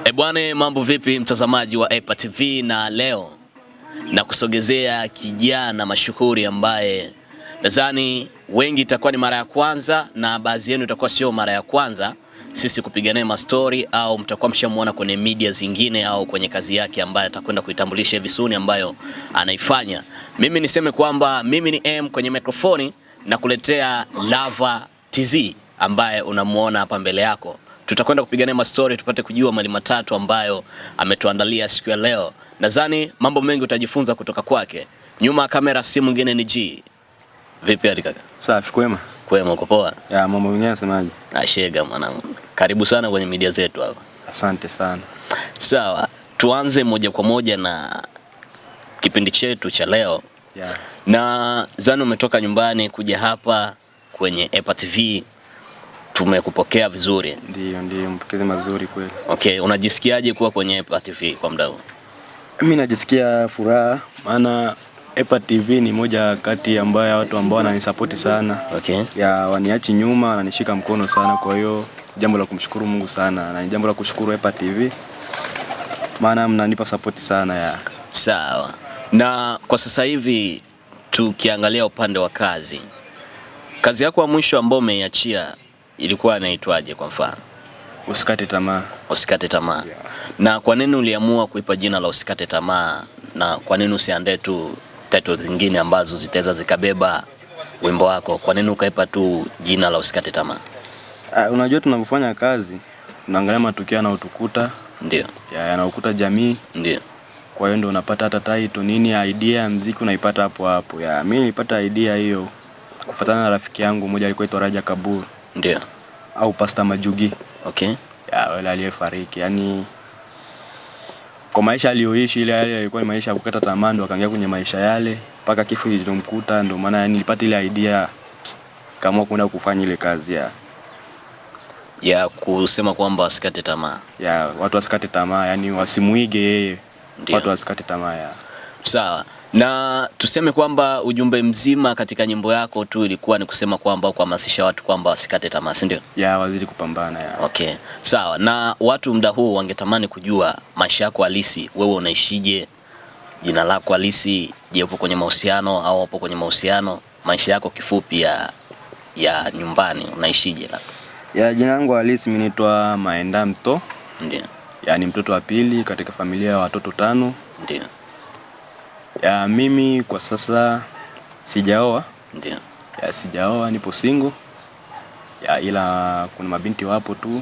Bwana, mambo vipi mtazamaji wa EPA TV, na leo na kusogezea kijana mashuhuri ambaye nadhani wengi itakuwa ni mara ya kwanza na baadhi yenu itakuwa sio mara ya kwanza sisi kupigania mastori, au mtakuwa mshamuona kwenye media zingine au kwenye kazi yake ambayo atakwenda kuitambulisha hivi soon ambayo anaifanya. Mimi niseme kwamba mimi ni M kwenye mikrofoni na kuletea Lava TZ ambaye unamuona hapa mbele yako. Tutakwenda kupigania mastori tupate kujua mali matatu ambayo ametuandalia siku ya leo. Nadhani mambo mengi utajifunza kutoka kwake. Nyuma kamera si mwingine ni G. Vipi hali kaka? Safi, kwema. Kwema, uko poa? Ya, mambo mwenyewe yanasemaje? Ashega mwanangu. Karibu sana kwenye media zetu hapa. Asante sana. Sawa, tuanze moja kwa moja na kipindi chetu cha leo. Yeah. Na zani umetoka nyumbani kuja hapa kwenye EPA TV. Tumekupokea vizuri. Ndio, mpokezi mazuri kweli. Okay, unajisikiaje kuwa kwenye EPA TV kwa muda huu? Mimi najisikia furaha, maana EPA TV ni moja kati ambayo watu ambao wananisupport sana. Okay. Ya, waniachi nyuma, wananishika mkono sana, kwa hiyo jambo la kumshukuru Mungu sana na ni jambo la kushukuru EPA TV. Maana mnanipa support sana ya. Sawa. Na kwa sasa hivi tukiangalia upande wa kazi. Kazi yako ya mwisho ambayo umeiachia ilikuwa inaitwaje kwa mfano? Usikate tamaa. Usikate tamaa. Yeah. Na kwa nini uliamua kuipa jina la Usikate Tamaa, na kwa nini usiandae tu title zingine ambazo zitaweza zikabeba wimbo wako? Kwa nini ukaipa tu jina la Usikate Tamaa? Unajua tunapofanya kazi tunaangalia matukio yanayotukuta. Ndio. Yanayokuta jamii. Ndio. Kwa hiyo ndio unapata hata title nini, idea ya muziki unaipata hapo hapo. Ya, mimi nilipata idea hiyo kufuatana na rafiki yangu mmoja alikuwa anaitwa Raja Kaburu. Ndio. Au Pastor Majugi. Okay. Ya, wale aliyefariki. Yaani kwa maisha aliyoishi ile yale ilikuwa ni maisha ya kukata tamaa, ndo akaingia kwenye maisha yale mpaka kifo kilomkuta. Ndio maana yani nilipata ile idea kama kwenda kufanya ile kazi ya kusema kwamba wasikate tamaa. Ya, watu wasikate tamaa, yani wasimuige yeye. Watu wasikate tamaa ya. Sawa. Na tuseme kwamba ujumbe mzima katika nyimbo yako tu ilikuwa ni kusema kwamba kuhamasisha watu kwamba wasikate tamaa, si ndio? Ya, wazidi kupambana ya. Okay. Sawa. Na watu muda huu wangetamani kujua maisha yako halisi, wewe unaishije? Jina lako halisi, je, upo kwenye mahusiano au upo kwenye mahusiano? Maisha yako kifupi ya nyumbani unaishije labda? Ya, jina langu halisi mimi naitwa Maenda Mto. Ndio. Yaani mtoto wa pili katika familia ya watoto 5. Ndio. Ya, mimi kwa sasa sijaoa. Ndio. Ya, sijaoa, nipo single. Ya, ila kuna mabinti wapo tu.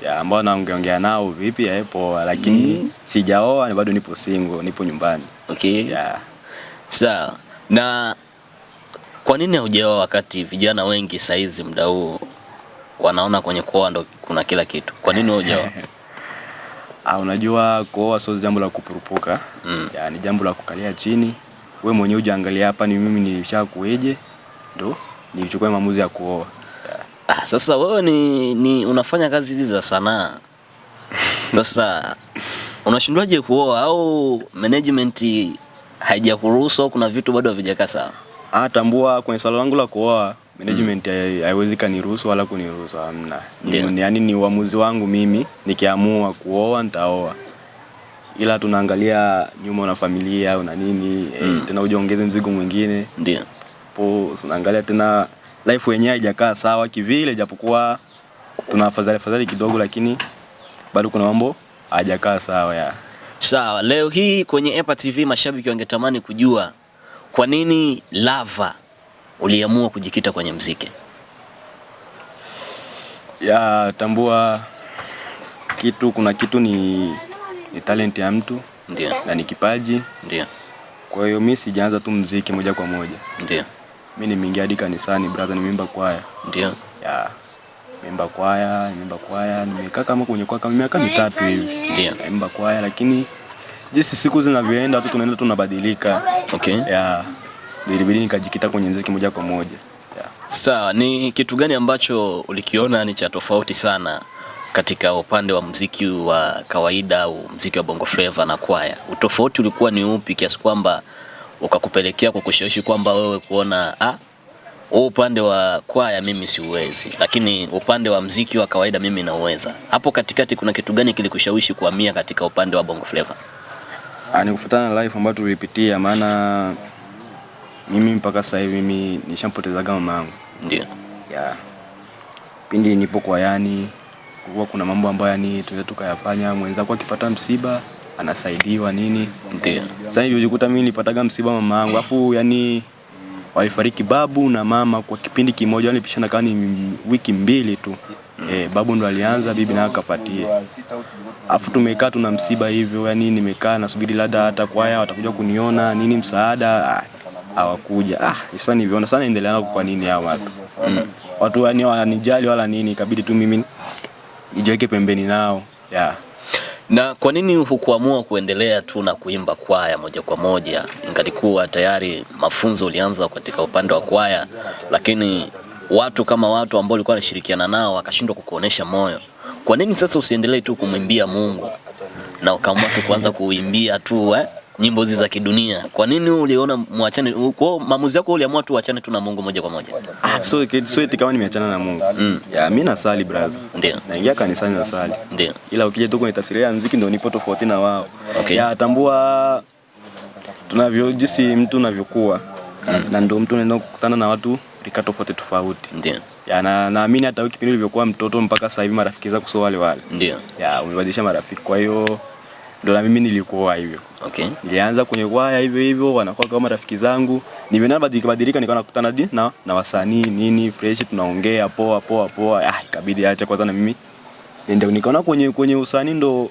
Ya, ambao naongeongea nao vipi hapo, lakini sijaoa, ni bado nipo single, nipo nyumbani. Okay. Ya. Sawa. Na kwa nini hujaoa wakati vijana wengi saizi muda huu wanaona kwenye kuoa ndo kuna kila kitu? Kwa nini hujaoa? Unajua kuoa sio jambo la kupurupuka. Ya, ni jambo la kukalia chini. Wewe mwenyewe ujiangalia hapa, ni mimi nilishakueje ndo nilichukua maamuzi ya kuoa. Sasa wewe ni unafanya kazi hizi za sanaa. Sasa unashindwaje kuoa, au management haijakuruhusu au kuna vitu bado havijakaa sawa? Tambua kwenye swala langu la kuoa management haiwezi kaniruhusu wala kuniruhusu, hamna. Yaani ni uamuzi wangu mimi, nikiamua kuoa nitaoa. Ila tunaangalia nyuma na familia au na nini, tena ujiongeze mzigo mwingine. Ndio. Tunaangalia tena life yenyewe haijakaa sawa kivile, japokuwa tunafadhali kidogo, lakini bado kuna mambo hajakaa sawa ya. Sawa, leo hii kwenye EPA TV mashabiki wangetamani kujua kwa nini Lava uliamua kujikita kwenye muziki? Ya, tambua kuna kitu ni talent ya mtu. Ndio. Na ni kipaji. Ndio. Kwa hiyo mimi sijaanza tu muziki moja kwa moja. Ndio. Mimi nimeingia hadi kanisani brother, nimeimba kwaya. Ndio. Ya, nimeimba kwaya, nimekaa kama kwenye kwaya kama miaka 3 hivi. Ndio. Nimeimba kwaya, lakini jinsi siku zinavyoenda tu tunaenda tunabadilika. Okay. Ya, nilibidi nikajikita kwenye muziki moja kwa moja. Ya. Sawa, ni kitu gani ambacho ulikiona ni cha tofauti sana katika upande wa muziki wa kawaida au muziki wa Bongo Flava na kwaya? Utofauti ulikuwa ni upi kiasi kwamba ukakupelekea kukushawishi kwamba wewe kuona Upande wa kwaya mimi siuwezi, lakini upande wa mziki wa kawaida mimi nauweza. Hapo katikati kuna kitu gani kilikushawishi kuhamia katika upande wa Bongo Flava? Ni kufuatana na life ambayo tulipitia, maana mimi mpaka sasa hivi mimi nishampoteza mama yangu. Ndio. Yeah. Pindi nipo kwa yani kuna mambo ambayo yani tunaweza tukayafanya, mwenzako akipata msiba anasaidiwa nini. Ndio. Sasa hivi unajikuta mimi nilipataga msiba mama yangu, afu yani walifariki babu na mama kwa kipindi kimoja, walipishana kama ni wiki 2 tu. Babu ndo alianza, bibi naye akafuatia. Afu tumekaa tuna msiba hivyo, yani nimekaa nasubiri labda hata kwaya watakuja kuniona nini msaada, hawakuja. Sasa niliona sana endelea kwa nini hao watu. Watu yani wananijali wala nini, ikabidi tu mimi nijiweke pembeni nao. Yeah. Na kwa nini hukuamua kuendelea tu na kuimba kwaya moja kwa moja? Ingalikuwa tayari mafunzo ulianza katika upande wa kwaya, lakini watu kama watu ambao ulikuwa unashirikiana nao wakashindwa kukuonesha moyo. Kwa nini sasa usiendelee tu kumwimbia Mungu na ukaamua tu kuanza kuimbia tu nyimbo za kidunia? Kwa nini uliona muachane? Kwa maamuzi yako uliamua tu uachane tu na Mungu moja kwa moja? So kama nimeachana na Mungu. Mimi nasali brother. Ndio. Naingia kanisani na sali. Ndio. Ila ukija tu kwenye tafsiri ya muziki ndio nipo tofauti na wao. Okay. Tambua jinsi mtu anavyokuwa. Na ndio mtu anaenda kukutana na watu rika tofauti. Ndio. Naamini hata kipindi ulivyokuwa mtoto mpaka sasa hivi marafiki zako sio wale. Ndio. Umebadilisha marafiki. Kwa hiyo ndio na mimi nilikuwa hivyo. Okay. Nilianza kwenye kwaya hivyo wanakuwa kama marafiki zangu. Nimeona badilika nikawa nakutana na wasanii nini fresh, tunaongea poa. Ikabidi acha kwanza na mimi ndio nikaona kwenye usanii ndo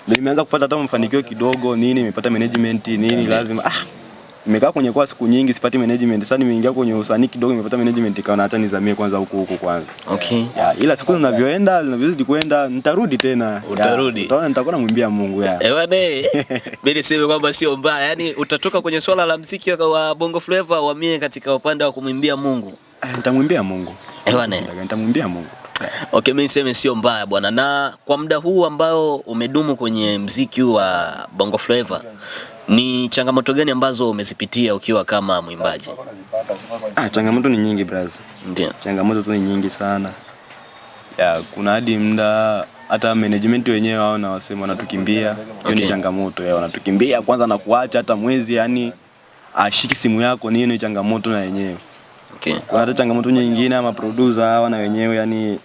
nimeanza kupata hata mafanikio kidogo nini, nimepata management nini. Lazima nimekaa kwenye kwa siku nyingi sipati management. Sasa nimeingia kwenye usanii kidogo, nimepata management, ikaona hata nizamie kwanza huko kwanza. Okay. Ila siku zinavyozidi kwenda nitarudi tena. Utarudi. Utaona nitakuwa namwimbia Mungu Mimi niseme kwamba sio mbaya. Yaani utatoka kwenye swala la muziki wa Bongo Flava uhamie katika upande wa kumwimbia Mungu. Nitamwimbia Mungu. Nitamwimbia Mungu. Okay, mimi niseme sio mbaya bwana. Na kwa muda huu ambao umedumu kwenye muziki wa Bongo Flava, ni changamoto gani ambazo umezipitia ukiwa kama mwimbaji? Changamoto ni nyingi brother. Ndio. Changamoto tu ni nyingi sana. Kuna hadi muda hata management wenyewe wao na wasema wanatukimbia. Hiyo ni changamoto wanatukimbia kwanza na kuacha hata mwezi, yani ashiki simu yako ni changamoto na yenyewe. Okay. Kuna hata changamoto nyingine ama producer hawa na wenyewe yani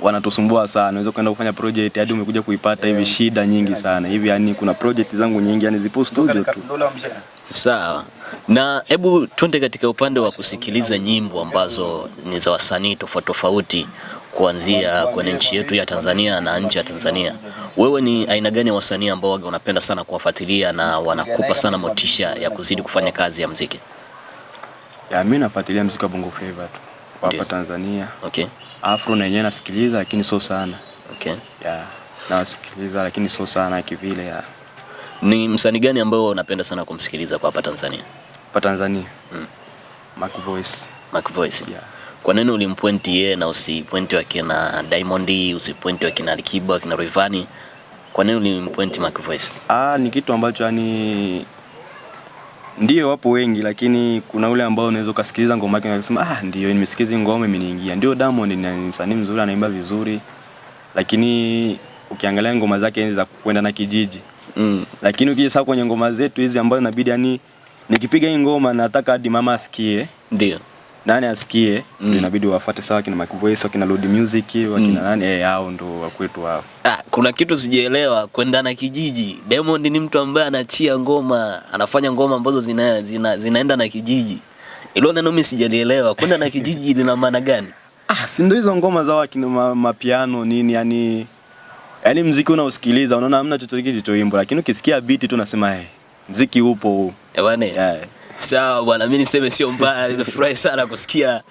wanatusumbua sana. Unaweza kwenda kufanya project hadi umekuja kuipata hivi shida nyingi sana. Hivi yani kuna project zangu nyingi yani zipo studio tu. Sawa. Na hebu twende katika upande wa kusikiliza nyimbo ambazo ni za wasanii tofauti kuanzia kwenye nchi yetu ya Tanzania na nje ya Tanzania. Wewe ni aina gani ya wasanii ambao unapenda sana kuwafuatilia na wanakupa sana motisha ya kuzidi kufanya kazi ya muziki? Mimi nafuatilia muziki wa Bongo Flava tu hapa Tanzania. Okay. Afro na yenyewe nasikiliza lakini sio sana. Okay. Nasikiliza lakini sio sana kivile. Ni msanii gani ambao unapenda sana kumsikiliza kwa hapa Tanzania? Hapa Tanzania? Mac Voice. Kwa nini ulimpointi yeye na usipointi wakina Diamond, usipointi wakina Alikiba, wakina Rayvanny? Kwa nini ulimpointi Mac Voice? Ni kitu ambacho yani ndio wapo wengi, lakini kuna ule ambao unaweza kusikiliza ngoma yake na kusema ndio nimesikiza ngoma imeniingia. Ndio Diamond ni msanii mzuri, anaimba vizuri, lakini ukiangalia ngoma zake za kwenda na kijiji. Lakini ukija sasa kwenye ngoma zetu hizi ambazo inabidi yani nikipiga hii ngoma nataka hadi mama asikie. Ndio. Nani asikie? Ndio inabidi wafuate sawa kina Mac Voice, wakina Loud Music, wakina nani hao ndo wa kwetu hao. Kuna kitu sijaelewa kwenda na kijiji. Diamond ni mtu ambaye anachia ngoma, anafanya ngoma ambazo zinaenda na kijiji. Ilo neno mimi sijalielewa. Kwenda na kijiji lina maana gani? Si ndio hizo ngoma za wakina mapiano nini yani muziki unaosikiliza unaona hamna chochote kilichoimba, lakini ukisikia beat tu unasema muziki upo. Sawa bwana, mimi niseme sio mbaya. Nimefurahi sana kusikia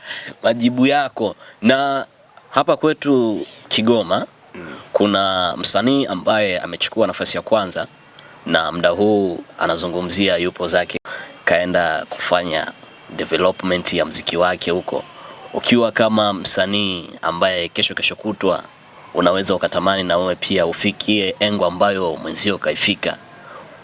majibu yako. Na hapa kwetu Kigoma kuna msanii ambaye amechukua nafasi ya kwanza na muda huu anazungumzia yupo zake kaenda kufanya development ya muziki wake huko. Ukiwa kama msanii ambaye kesho kutwa unaweza ukatamani na wewe pia ufikie engo ambayo mwenzio kaifika,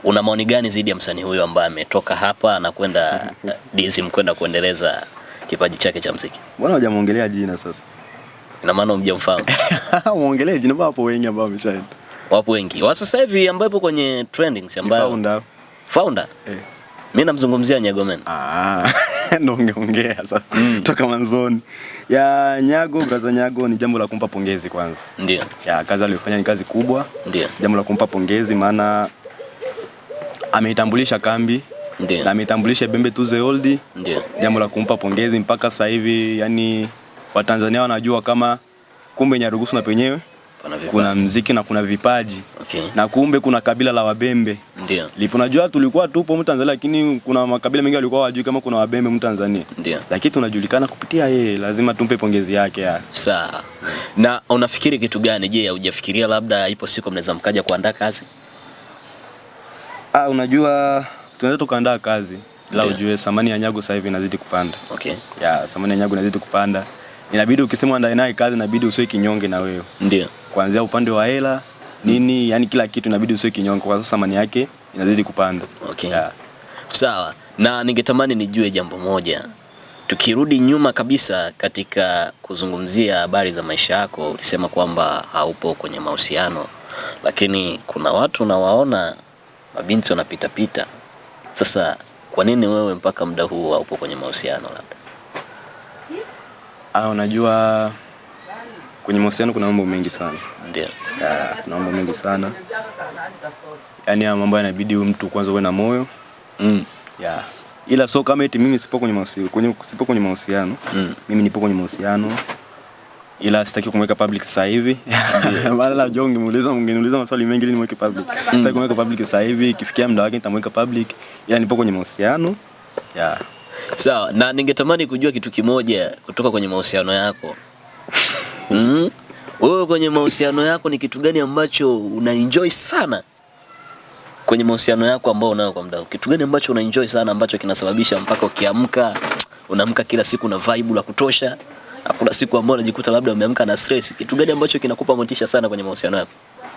una maoni gani zaidi ya msanii huyo ambaye ametoka hapa na kwenda DSM kwenda kuendeleza kipaji chake cha muziki? Mbona hujamuongelea jina sasa? Ina maana hujamfahamu? Muongelee jina, wapo wengi ambao wameshaenda. Wapo wengi. Wa sasa hivi ambao ipo kwenye trendings ambayo Founder. Mimi namzungumzia Nyago Man. Ndio ungeongea sasa. Toka mwanzoni. Ya Nyago, brother Nyago ni jambo la kumpa pongezi kwanza. Ndio. Ya kazi aliyofanya ni kazi kubwa. Ndio. Jambo la kumpa pongezi maana ameitambulisha kambi. Ndio. Na ameitambulisha Bembe to the Old. Ndio. Jambo la kumpa pongezi mpaka sasa hivi, yani Watanzania wanajua kama kumbe Nyarugusu na penyewe kuna muziki na kuna vipaji. Na kumbe kuna kabila la Wabembe. Ndio. Lipo najua tulikuwa tupo Mtanzania, lakini kuna makabila mengi walikuwa hawajui kama kuna Wabembe Mtanzania. Ndio. Lakini tunajulikana kupitia yeye, lazima tumpe pongezi yake ya. Sawa. Na unafikiri kitu gani? Je, hujafikiria labda ipo siku mnaweza mkaja kuandaa kazi? Unajua tunaweza tukaandaa kazi. Ila ujue thamani ya Nyago sasa hivi inazidi kupanda. Ya thamani ya Nyago inazidi kupanda. Inabidi ukisema andae naye kazi inabidi usiwe kinyonge na wewe. Ndio. Kuanzia upande wa hela, nini, yani kila kitu inabidi usiwe kinyonge kwa sababu thamani yake inazidi kupanda. Sawa. Na ningetamani nijue jambo moja. Tukirudi nyuma kabisa katika kuzungumzia habari za maisha yako, ulisema kwamba haupo kwenye mahusiano. Lakini kuna watu nawaona mabinti wanapita pita. Sasa kwa nini wewe mpaka muda huu haupo kwenye mahusiano labda? Unajua kwenye mahusiano kuna mambo mengi sana. Ndio. Kuna mambo mengi sana. Yaani mambo yanabidi mtu kwanza uwe na moyo. Ila so kama eti mimi sipo kwenye mahusiano, mimi nipo kwenye mahusiano. Ila sitaki kumweka public sasa hivi. Maana la jonge mngeniuliza maswali mengi ili nimweke public. Sitaki kumweka public sasa hivi, ikifikia muda wake nitamweka public. Ila nipo kwenye mahusiano. Sawa, na ningetamani kujua kitu kimoja kutoka kwenye mahusiano yako. Wewe kwenye mahusiano yako ni kitu gani ambacho unaenjoy sana? Kwenye mahusiano yako ambao unayo kwa muda, kitu gani ambacho unaenjoy sana ambacho kinasababisha mpaka ukiamka unaamka kila siku na vibe la kutosha? Hakuna siku ambayo unajikuta labda umeamka na stress. Kitu gani ambacho kinakupa motisha sana kwenye mahusiano yako?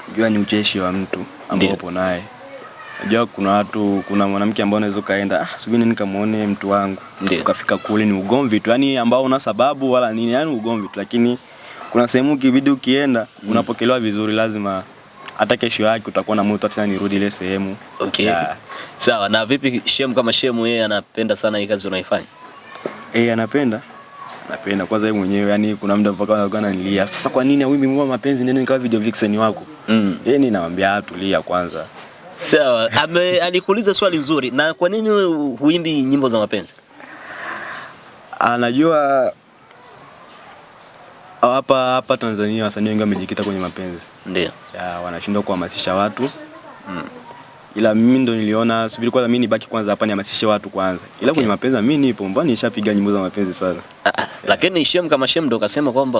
Unajua ni ucheshi wa mtu ambao upo naye. Unajua kuna mwanamke ambaye unaweza kaenda, subiri nikamuone mtu wangu. Ukafika kule ni ugomvi tu, yani ambao una sababu wala nini, yani ugomvi tu, lakini kuna sehemu kibidi ukienda unapokelewa vizuri, lazima hata kesho yake utakuwa na moto tena nirudi ile sehemu. Sawa, na vipi Shemu kama Shemu yeye anapenda sana hii kazi unaifanya? Anapenda kwanza yeye mwenyewe, yani kuna muda mpaka anakuwa ananilia. Sasa kwa nini wimbi mwa mapenzi nene nikawa video vixen wako? Yeye ninamwambia tulia kwanza. Sawa, alikuuliza swali nzuri. Na kwa nini wewe huimbi nyimbo za mapenzi? Anajua hapa Tanzania wasanii wengi wamejikita kwenye mapenzi. Ndio. Wanashindwa kuhamasisha watu. Ila mimi ndo niliona subiri kwanza mimi nibaki kwanza hapa nihamasishe watu kwanza. Ila kwenye mapenzi mimi nipo, mbona nishapiga nyimbo za mapenzi sana. Lakini Shemu kama Shemu ndo kasema kwamba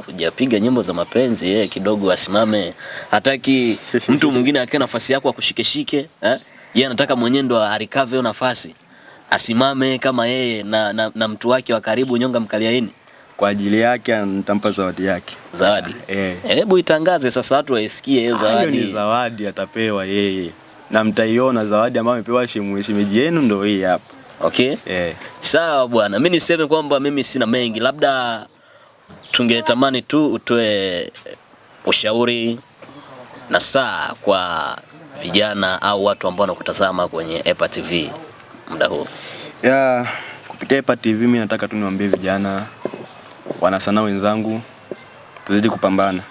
hujapiga nyimbo za mapenzi, yeye kidogo asimame. Hataki mtu mwingine akae nafasi yako akushike. Yeye anataka mwenyewe ndo arecover hiyo nafasi. Asimame kama yeye na mtu wake wa karibu nyonga mkaliaini. Kwa ajili yake nitampa zawadi yake. Zawadi? Hebu itangaze sasa watu waisikie hiyo zawadi. Hiyo ni zawadi atapewa yeye. Na mtaiona zawadi ambayo amepewa shemeji yenu ndio hii hapa. Sawa bwana, mimi niseme kwamba mimi sina mengi, labda tungetamani tu utoe ushauri na saa kwa vijana au watu ambao wanakutazama kwenye EPA TV muda huu. Kupitia EPA TV mimi nataka tu niwaambie vijana wanasanaa wenzangu tuzidi kupambana,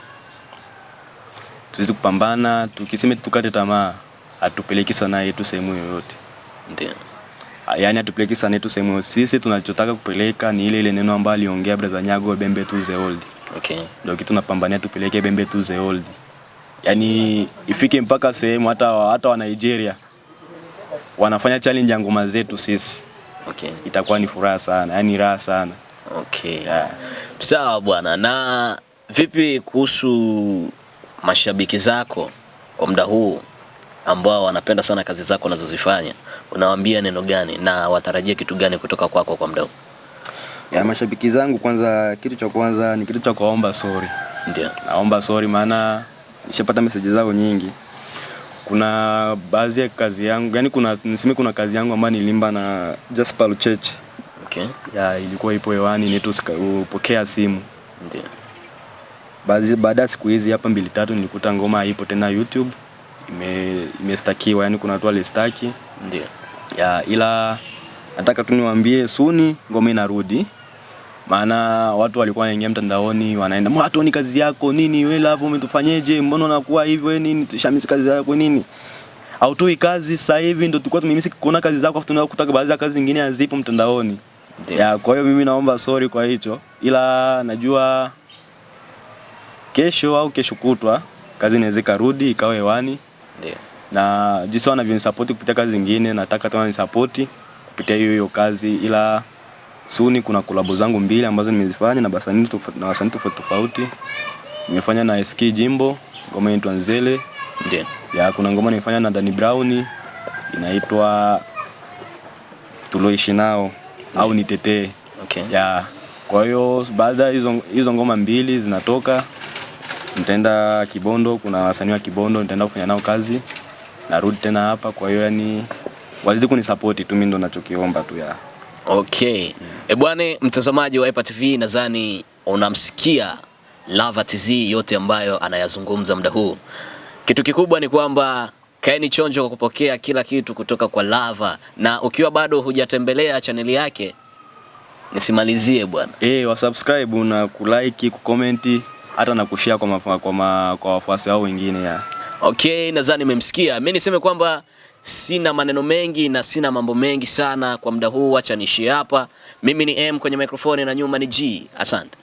tukisema tukate tamaa atupeleki sanaa yetu sehemu yoyote. Ndio. Yaani atupeleki sanaa yetu sehemu yoyote. Sisi tunachotaka kupeleka ni ile neno ambalo aliongea brother Nyago, Bembe to the Old. Ndio kitu tunapambania tupeleke Bembe to the Old. Yaani ifike mpaka sehemu hata wa Nigeria wanafanya challenge ya ngoma zetu sisi. Itakuwa ni furaha sana, yaani raha sana. Sawa bwana, na vipi kuhusu mashabiki zako kwa muda huu ambao wanapenda sana kazi zako unazozifanya? Unawaambia neno gani na watarajia kitu gani kutoka kwako kwa muda huu? Mashabiki zangu kwanza, kitu cha kwanza ni kitu cha kuomba sorry. Ndio. Naomba sorry maana nishapata message zao nyingi. Kuna baadhi ya kazi yangu, yani kuna kazi yangu ambayo nilimba na Jasper Lucheche. Okay. Ya ilikuwa ipo hewani Neto upokea simu. Ndio. Baada ya siku hizi hapa 2-3 nilikuta ngoma haipo tena YouTube. Imestakiwa, yani kuna watu walistaki. Ndio. Ya ila nataka tu niwaambie suni ngoma inarudi. Maana watu walikuwa wanaingia mtandaoni wanaenda, "Mwato ni kazi yako nini wewe Lavo umetufanyeje? Mbona unakuwa hivyo wewe nini? Tushamisi kazi yako nini?" Au tu kazi sasa hivi ndio tulikuwa tumemisi kuona kazi zako afu tunakutaka baadhi ya kazi zingine hazipo mtandaoni. Ya kwa hiyo mimi naomba sorry kwa hicho. Ila najua kesho au kesho kutwa kazi inaweza karudi ikawa hewani. Ndio. Na jinsi wanavyonisupport kupitia kazi zingine nataka tu wanisupport kupitia hiyo kazi, ila suni kuna collab zangu 2 ambazo nimezifanya na wasanii tofauti. Nimefanya na SK Jimbo, ngoma inaitwa Nzele. Ndio. Ya kuna ngoma nimefanya na Danny Brown inaitwa Tuloishi Nao au Nitetee. Okay. Ya kwa hiyo baada hizo ngoma 2 zinatoka nitaenda Kibondo, kuna wasanii wa Kibondo nitaenda kufanya nao kazi. Narudi tena hapa, kwa hiyo yani wazidi kunisupport tu, mimi ndo ninachokiomba tu ya. Okay. Bwana mtazamaji wa EPA TV, nadhani unamsikia Lava TZ yote ambayo anayazungumza muda huu. Kitu kikubwa ni kwamba kaeni chonjo kwa kupokea kila kitu kutoka kwa Lava, na ukiwa bado hujatembelea channel yake nisimalizie bwana. Wa subscribe na kulike, kucomment hata na kushare kwa wafuasi wao wengine ya. Okay, nadhani mmemsikia. Mimi niseme kwamba sina maneno mengi na sina mambo mengi sana kwa muda huu, acha niishie hapa. Mimi ni M kwenye microphone na nyuma ni G. Asante.